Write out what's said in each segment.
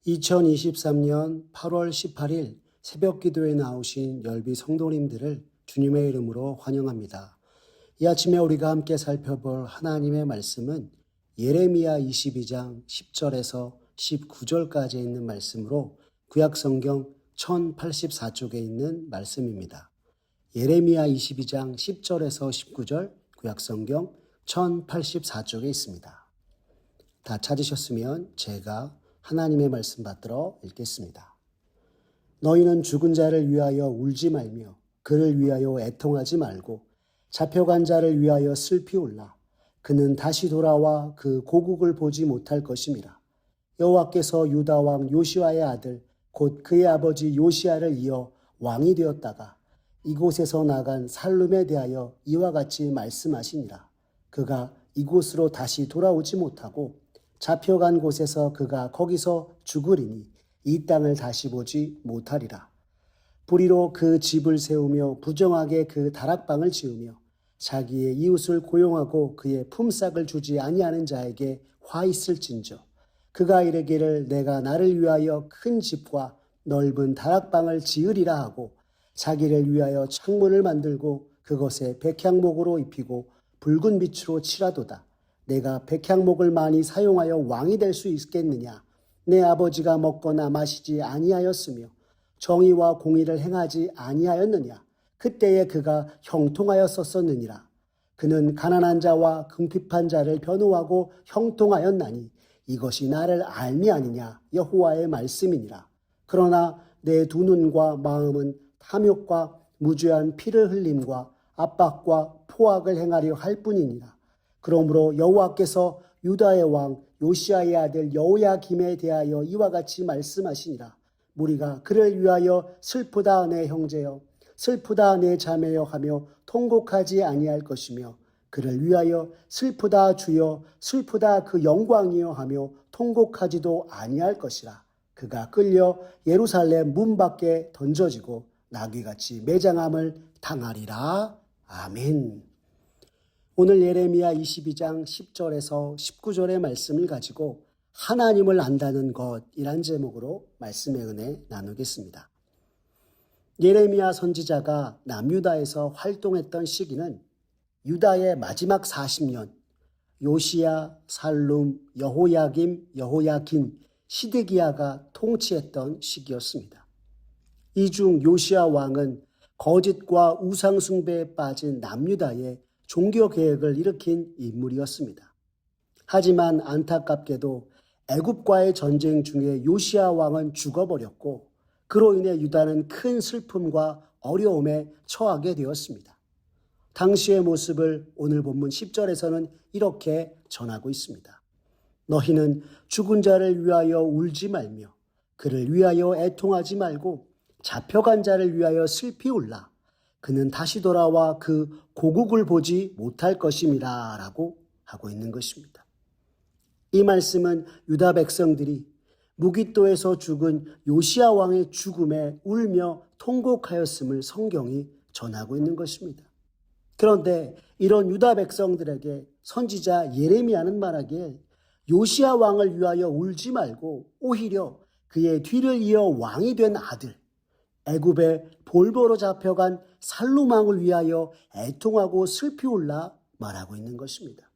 2023년 8월 18일 새벽 기도에 나오신 열비 성도님들을 주님의 이름으로 환영합니다. 이 아침에 우리가 함께 살펴볼 하나님의 말씀은 예레미야 22장 10절에서 19절까지 있는 말씀으로 구약성경 1084쪽에 있는 말씀입니다. 예레미야 22장 10절에서 19절 구약성경 1084쪽에 있습니다. 다 찾으셨으면 제가 하나님의 말씀 받들어 읽겠습니다. 너희는 죽은 자를 위하여 울지 말며 그를 위하여 애통하지 말고 잡혀간 자를 위하여 슬피 울라. 그는 다시 돌아와 그 고국을 보지 못할 것임이라. 여호와께서 유다 왕 요시아의 아들 곧 그의 아버지 요시아를 이어 왕이 되었다가 이곳에서 나간 살룸에 대하여 이와 같이 말씀하시니라. 그가 이곳으로 다시 돌아오지 못하고 잡혀간 곳에서 그가 거기서 죽으리니 이 땅을 다시 보지 못하리라. 불의로 그 집을 세우며 부정하게 그 다락방을 지으며 자기의 이웃을 고용하고 그의 품삯을 주지 아니하는 자에게 화 있을진저 그가 이르기를 내가 나를 위하여 큰 집과 넓은 다락방을 지으리라 하고 자기를 위하여 창문을 만들고 그것에 백향목으로 입히고 붉은 빛으로 칠하도다. 내가 백향목을 많이 사용하여 왕이 될 수 있겠느냐? 내 아버지가 먹거나 마시지 아니하였으며 정의와 공의를 행하지 아니하였느냐? 그때에 그가 형통하였었느니라. 그는 가난한 자와 궁핍한 자를 변호하고 형통하였나니 이것이 나를 알미 아니냐? 여호와의 말씀이니라. 그러나 내 두 눈과 마음은 탐욕과 무죄한 피를 흘림과 압박과 포악을 행하려 할 뿐이니라. 그러므로 여호와께서 유다의 왕 요시아의 아들 여호야김에 대하여 이와 같이 말씀하시니라. 무리가 그를 위하여 슬프다 내 형제여 슬프다 내 자매여 하며 통곡하지 아니할 것이며 그를 위하여 슬프다 주여 슬프다 그 영광이여 하며 통곡하지도 아니할 것이라. 그가 끌려 예루살렘 문 밖에 던져지고 나귀같이 매장함을 당하리라. 아멘. 오늘 예레미야 22장 10절에서 19절의 말씀을 가지고 하나님을 안다는 것이란 제목으로 말씀의 은혜 나누겠습니다. 예레미야 선지자가 남유다에서 활동했던 시기는 유다의 마지막 40년, 요시야, 살룸, 여호야김, 여호야긴, 시드기야가 통치했던 시기였습니다. 이 중 요시야 왕은 거짓과 우상숭배에 빠진 남유다에 종교개혁을 일으킨 인물이었습니다. 하지만 안타깝게도 애굽과의 전쟁 중에 요시야 왕은 죽어버렸고 그로 인해 유다는 큰 슬픔과 어려움에 처하게 되었습니다. 당시의 모습을 오늘 본문 10절에서는 이렇게 전하고 있습니다. 너희는 죽은 자를 위하여 울지 말며 그를 위하여 애통하지 말고 잡혀간 자를 위하여 슬피 울라. 그는 다시 돌아와 그 고국을 보지 못할 것임이라 라고 하고 있는 것입니다. 이 말씀은 유다 백성들이 무깃도에서 죽은 요시야 왕의 죽음에 울며 통곡하였음을 성경이 전하고 있는 것입니다. 그런데 이런 유다 백성들에게 선지자 예레미야는 말하기에 요시야 왕을 위하여 울지 말고 오히려 그의 뒤를 이어 왕이 된 아들 애굽에 볼보로 잡혀간 살룸 왕을 위하여 애통하고 슬피 울라 말하고 있는 것입니다.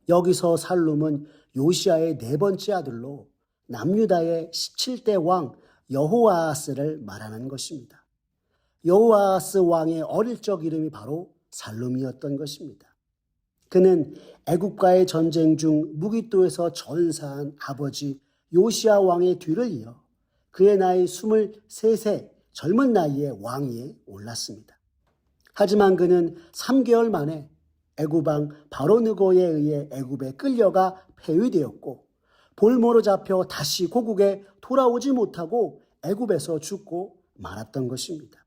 여기서 살룸은 요시야의 네 번째 아들로 남유다의 17대 왕 여호아하스를 말하는 것입니다. 여호아하스 왕의 어릴 적 이름이 바로 살룸이었던 것입니다. 그는 애굽과의 전쟁 중 무깃도에서 전사한 아버지 요시야 왕의 뒤를 이어 그의 나이 23세 젊은 나이에 왕위에 올랐습니다. 하지만 그는 3개월 만에 애굽왕 바로느고에 의해 애굽에 끌려가 폐위되었고 볼모로 잡혀 다시 고국에 돌아오지 못하고 애굽에서 죽고 말았던 것입니다.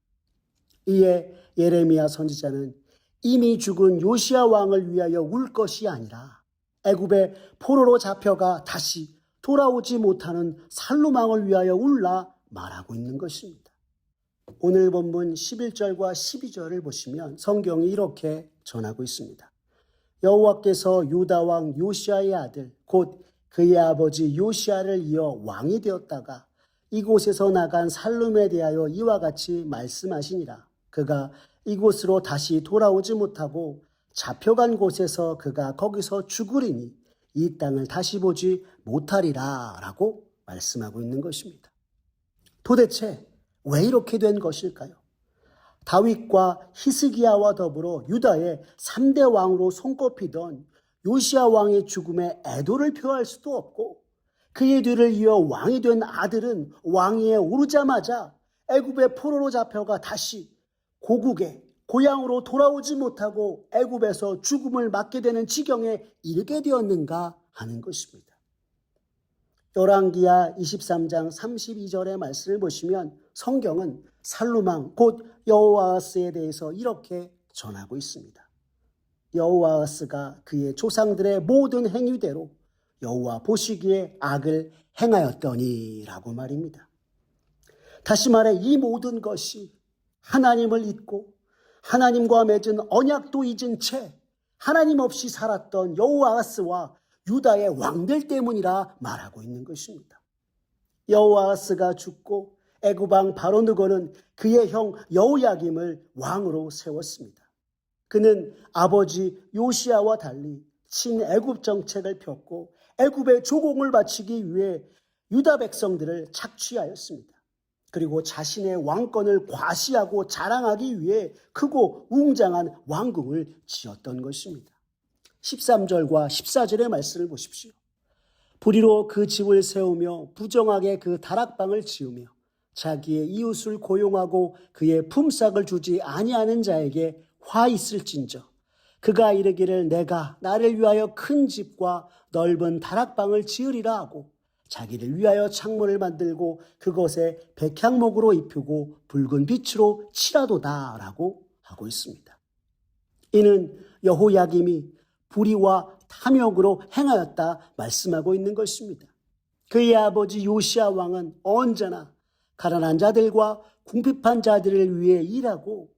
이에 예레미야 선지자는 이미 죽은 요시야 왕을 위하여 울 것이 아니라 애굽에 포로로 잡혀가 다시 돌아오지 못하는 살룸 왕을 위하여 울라 말하고 있는 것입니다. 오늘 본문 11절과 12절을 보시면 성경이 이렇게 전하고 있습니다. 여호와께서 유다 왕 요시아의 아들 곧 그의 아버지 요시야를 이어 왕이 되었다가 이곳에서 나간 살룸에 대하여 이와 같이 말씀하시니라. 그가 이곳으로 다시 돌아오지 못하고 잡혀간 곳에서 그가 거기서 죽으리니 이 땅을 다시 보지 못하리라 라고 말씀하고 있는 것입니다. 도대체 왜 이렇게 된 것일까요? 다윗과 히스기야와 더불어 유다의 3대 왕으로 손꼽히던 요시야 왕의 죽음에 애도를 표할 수도 없고 그의 뒤를 이어 왕이 된 아들은 왕위에 오르자마자 애굽의 포로로 잡혀가 다시 고국에 고향으로 돌아오지 못하고 애굽에서 죽음을 맞게 되는 지경에 이르게 되었는가 하는 것입니다. 열왕기하 23장 32절의 말씀을 보시면 성경은 살룸왕 곧 여호아하스에 대해서 이렇게 전하고 있습니다. 여호아하스가 그의 조상들의 모든 행위대로 여호와 보시기에 악을 행하였더니라고 말입니다. 다시 말해 이 모든 것이 하나님을 잊고 하나님과 맺은 언약도 잊은 채 하나님 없이 살았던 여호아하스와 유다의 왕들 때문이라 말하고 있는 것입니다. 여호아하스가 죽고 애굽 왕 바로느고는 그의 형 여호야김을 왕으로 세웠습니다. 그는 아버지 요시야와 달리 친애굽 정책을 폈고 애굽의 조공을 바치기 위해 유다 백성들을 착취하였습니다. 그리고 자신의 왕권을 과시하고 자랑하기 위해 크고 웅장한 왕궁을 지었던 것입니다. 13절과 14절의 말씀을 보십시오. 불의로 그 집을 세우며 부정하게 그 다락방을 지으며 자기의 이웃을 고용하고 그의 품삯을 주지 아니하는 자에게 화 있을진저 그가 이르기를 내가 나를 위하여 큰 집과 넓은 다락방을 지으리라 하고 자기를 위하여 창문을 만들고 그것에 백향목으로 입히고 붉은 빛으로 칠하도다 라고 하고 있습니다. 이는 여호야김이 불의와 탐욕으로 행하였다 말씀하고 있는 것입니다. 그의 아버지 요시야 왕은 언제나 가난한 자들과 궁핍한 자들을 위해 일하고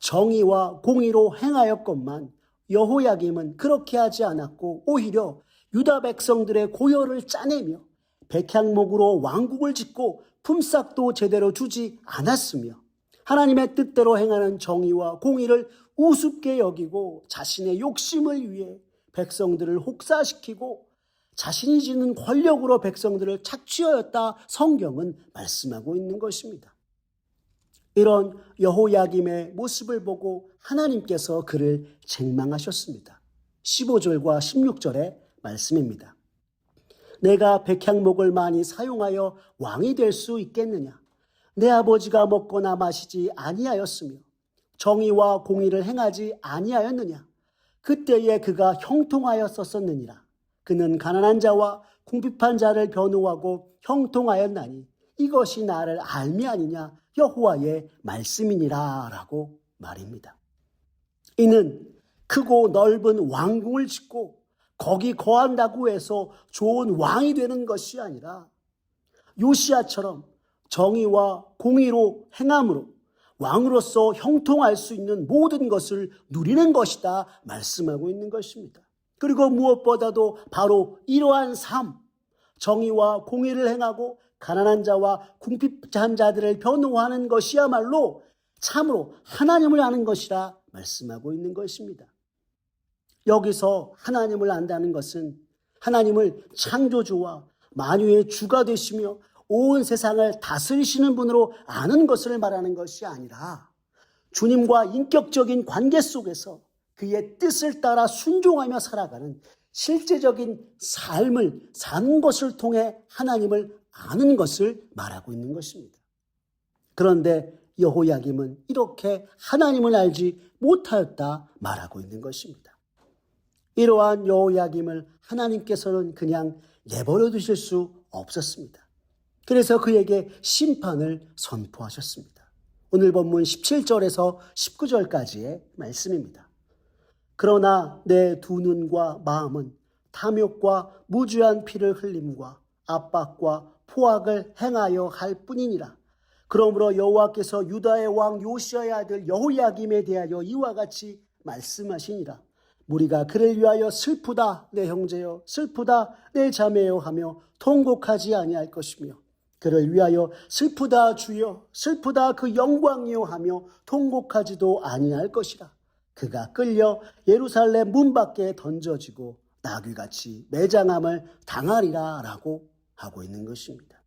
정의와 공의로 행하였건만 여호야김은 그렇게 하지 않았고 오히려 유다 백성들의 고열을 짜내며 백향목으로 왕국을 짓고 품삯도 제대로 주지 않았으며 하나님의 뜻대로 행하는 정의와 공의를 우습게 여기고 자신의 욕심을 위해 백성들을 혹사시키고 자신이 지닌 권력으로 백성들을 착취하였다 성경은 말씀하고 있는 것입니다. 이런 여호야김의 모습을 보고 하나님께서 그를 책망하셨습니다. 15절과 16절의 말씀입니다. 내가 백향목을 많이 사용하여 왕이 될 수 있겠느냐? 내 아버지가 먹거나 마시지 아니하였으며 정의와 공의를 행하지 아니하였느냐? 그때에 그가 형통하였었느니라. 그는 가난한 자와 궁핍한 자를 변호하고 형통하였나니 이것이 나를 알미 아니냐? 여호와의 말씀이니라 라고 말입니다. 이는 크고 넓은 왕궁을 짓고 거기 거한다고 해서 좋은 왕이 되는 것이 아니라 요시야처럼 정의와 공의로 행함으로 왕으로서 형통할 수 있는 모든 것을 누리는 것이다 말씀하고 있는 것입니다. 그리고 무엇보다도 바로 이러한 삶, 정의와 공의를 행하고 가난한 자와 궁핍한 자들을 변호하는 것이야말로 참으로 하나님을 아는 것이라 말씀하고 있는 것입니다. 여기서 하나님을 안다는 것은 하나님을 창조주와 만유의 주가 되시며 온 세상을 다스리시는 분으로 아는 것을 말하는 것이 아니라 주님과 인격적인 관계 속에서 그의 뜻을 따라 순종하며 살아가는 실제적인 삶을 사는 것을 통해 하나님을 아는 것을 말하고 있는 것입니다. 그런데 여호야김은 이렇게 하나님을 알지 못하였다 말하고 있는 것입니다. 이러한 여호야김을 하나님께서는 그냥 내버려 두실 수 없었습니다. 그래서 그에게 심판을 선포하셨습니다. 오늘 본문 17절에서 19절까지의 말씀입니다. 그러나 내 두 눈과 마음은 탐욕과 무주한 피를 흘림과 압박과 포악을 행하여 할 뿐이니라. 그러므로 여호와께서 유다의 왕 요시야의 아들 여호야김에 대하여 이와 같이 말씀하시니라. 무리가 그를 위하여 슬프다 내 형제여, 슬프다 내 자매여 하며 통곡하지 아니할 것이며, 그를 위하여 슬프다 주여, 슬프다 그 영광이여 하며 통곡하지도 아니할 것이라. 그가 끌려 예루살렘 문 밖에 던져지고 나귀같이 매장함을 당하리라 라고 하고 있는 것입니다.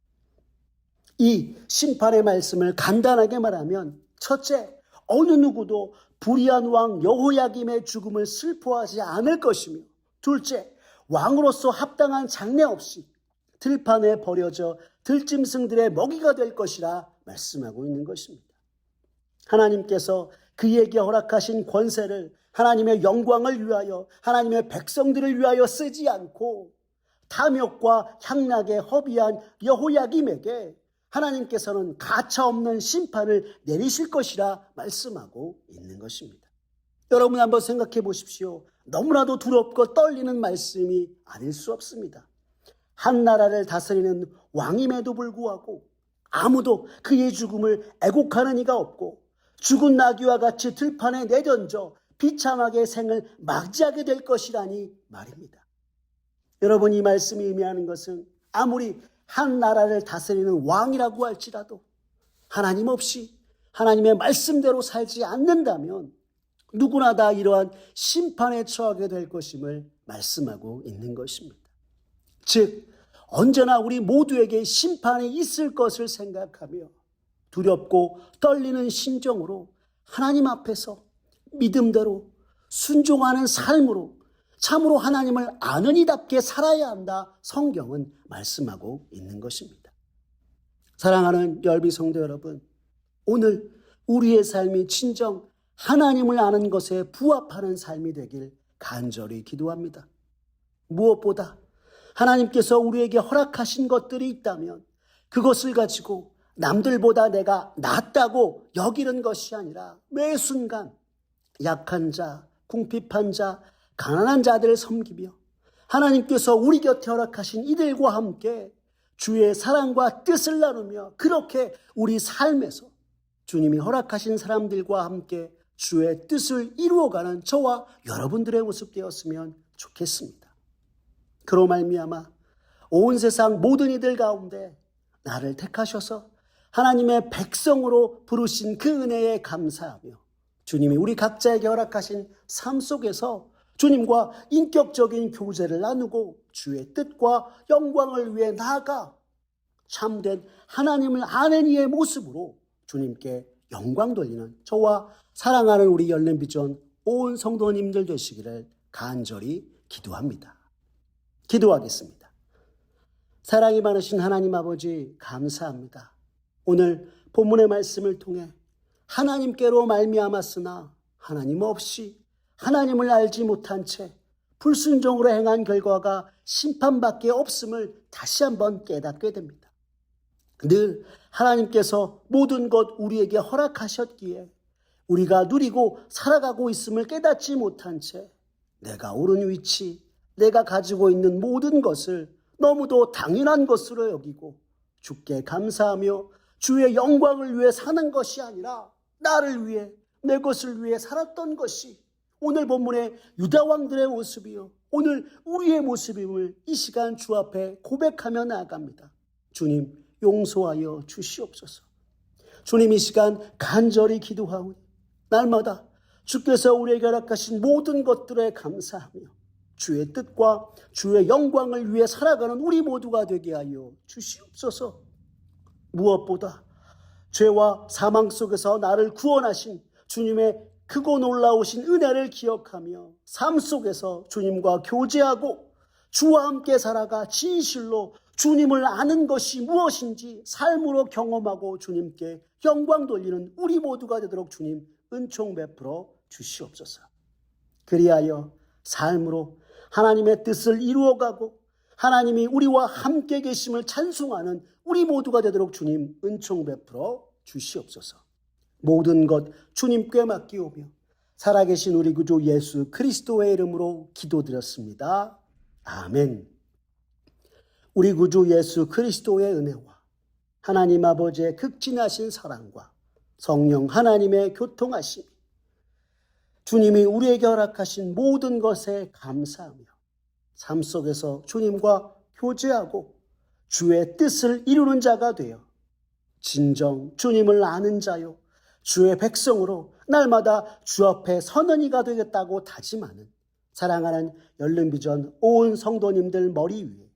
이 심판의 말씀을 간단하게 말하면, 첫째, 어느 누구도 불의한 왕 여호야김의 죽음을 슬퍼하지 않을 것이며, 둘째, 왕으로서 합당한 장래 없이 들판에 버려져 들짐승들의 먹이가 될 것이라 말씀하고 있는 것입니다. 하나님께서 그에게 허락하신 권세를 하나님의 영광을 위하여, 하나님의 백성들을 위하여 쓰지 않고 탐욕과 향락에 허비한 여호야김에게 하나님께서는 가차없는 심판을 내리실 것이라 말씀하고 있는 것입니다. 여러분 한번 생각해 보십시오. 너무나도 두렵고 떨리는 말씀이 아닐 수 없습니다. 한 나라를 다스리는 왕임에도 불구하고 아무도 그의 죽음을 애곡하는 이가 없고, 죽은 나귀와 같이 들판에 내던져 비참하게 생을 맞이하게 될 것이라니 말입니다. 여러분, 이 말씀이 의미하는 것은 아무리 한 나라를 다스리는 왕이라고 할지라도 하나님 없이 하나님의 말씀대로 살지 않는다면 누구나 다 이러한 심판에 처하게 될 것임을 말씀하고 있는 것입니다. 즉, 언제나 우리 모두에게 심판이 있을 것을 생각하며 두렵고 떨리는 심정으로 하나님 앞에서 믿음대로 순종하는 삶으로 참으로 하나님을 아는 이답게 살아야 한다, 성경은 말씀하고 있는 것입니다. 사랑하는 열비 성도 여러분, 오늘 우리의 삶이 진정 하나님을 아는 것에 부합하는 삶이 되길 간절히 기도합니다. 무엇보다 하나님께서 우리에게 허락하신 것들이 있다면 그것을 가지고 남들보다 내가 낫다고 여기는 것이 아니라 매 순간 약한 자, 궁핍한 자, 가난한 자들을 섬기며 하나님께서 우리 곁에 허락하신 이들과 함께 주의 사랑과 뜻을 나누며 그렇게 우리 삶에서 주님이 허락하신 사람들과 함께 주의 뜻을 이루어가는 저와 여러분들의 모습 되었으면 좋겠습니다. 그로 말미암아 온 세상 모든 이들 가운데 나를 택하셔서 하나님의 백성으로 부르신 그 은혜에 감사하며 주님이 우리 각자에게 허락하신 삶 속에서 주님과 인격적인 교제를 나누고 주의 뜻과 영광을 위해 나아가 참된 하나님을 아는 이의 모습으로 주님께 영광 돌리는 저와 사랑하는 우리 열린비전 온 성도님들 되시기를 간절히 기도합니다. 기도하겠습니다. 사랑이 많으신 하나님 아버지, 감사합니다. 오늘 본문의 말씀을 통해 하나님께로 말미암았으나 하나님 없이 하나님을 알지 못한 채 불순종으로 행한 결과가 심판밖에 없음을 다시 한번 깨닫게 됩니다. 늘 하나님께서 모든 것 우리에게 허락하셨기에 우리가 누리고 살아가고 있음을 깨닫지 못한 채 내가 옳은 위치, 내가 가지고 있는 모든 것을 너무도 당연한 것으로 여기고 주께 감사하며 주의 영광을 위해 사는 것이 아니라 나를 위해, 내 것을 위해 살았던 것이 오늘 본문의 유다 왕들의 모습이요, 오늘 우리의 모습임을 이 시간 주 앞에 고백하며 나아갑니다. 주님, 용서하여 주시옵소서. 주님, 이 시간 간절히 기도하오니 날마다 주께서 우리에게 허락하신 모든 것들에 감사하며 주의 뜻과 주의 영광을 위해 살아가는 우리 모두가 되게 하여 주시옵소서. 무엇보다 죄와 사망 속에서 나를 구원하신 주님의 크고 놀라우신 은혜를 기억하며 삶 속에서 주님과 교제하고 주와 함께 살아가 진실로 주님을 아는 것이 무엇인지 삶으로 경험하고 주님께 영광 돌리는 우리 모두가 되도록 주님 은총 베풀어 주시옵소서. 그리하여 삶으로 하나님의 뜻을 이루어가고 하나님이 우리와 함께 계심을 찬송하는 우리 모두가 되도록 주님 은총 베풀어 주시옵소서. 모든 것 주님께 맡기오며 살아계신 우리 구주 예수 그리스도의 이름으로 기도드렸습니다. 아멘. 우리 구주 예수 그리스도의 은혜와 하나님 아버지의 극진하신 사랑과 성령 하나님의 교통하심이 주님이 우리에게 허락하신 모든 것에 감사하며 삶 속에서 주님과 교제하고 주의 뜻을 이루는 자가 되어 진정 주님을 아는 자요 주의 백성으로 날마다 주 앞에 서는 이가 되겠다고 다짐하는 사랑하는 열린비전 온 성도님들 머리 위에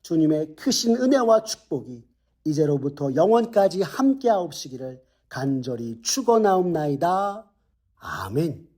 주님의 크신 은혜와 축복이 이제로부터 영원까지 함께하옵시기를 간절히 축원하옵나이다. 아멘.